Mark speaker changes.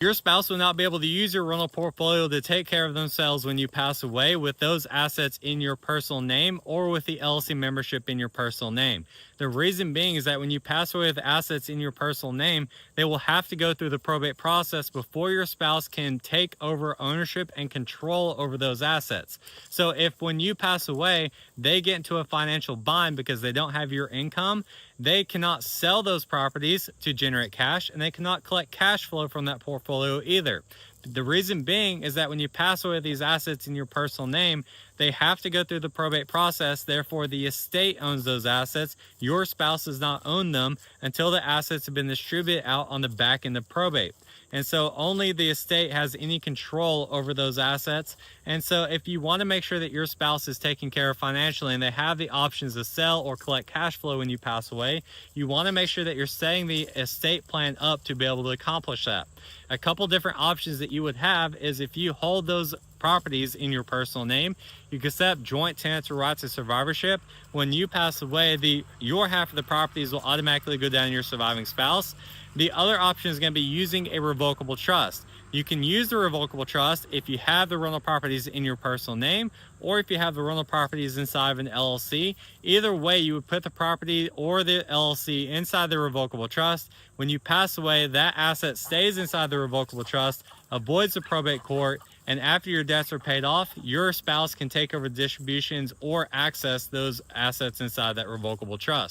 Speaker 1: Your spouse will not be able to use your rental portfolio to take care of themselves when you pass away with those assets in your personal name or with the LLC membership in your personal name. The reason being is that when you pass away with assets in your personal name, they will have to go through the probate process before your spouse can take over ownership and control over those assets. So if when you pass away, they get into a financial bind because they don't have your income, they cannot sell those properties to generate cash, and they cannot collect cash flow from that portfolio either. The reason being is that when you pass away these assets in your personal name, they have to go through the probate process. Therefore, the estate owns those assets. Your spouse does not own them until the assets have been distributed out on the back end of probate. And so only the estate has any control over those assets. And so if you want to make sure that your spouse is taken care of financially and they have the options to sell or collect cash flow when you pass away, you want to make sure that you're setting the estate plan up to be able to accomplish that. A couple different options that you would have is if you hold those properties in your personal name, you can set up joint tenants or rights of survivorship. When you pass away, your half of the properties will automatically go down to your surviving spouse. The other option is going to be using a revocable trust. You can use the revocable trust if you have the rental properties in your personal name or if you have the rental properties inside of an LLC. Either way, you would put the property or the LLC inside the revocable trust. When you pass away, that asset stays inside the revocable trust, avoids the probate court, and after your debts are paid off, your spouse can take over distributions or access those assets inside that revocable trust.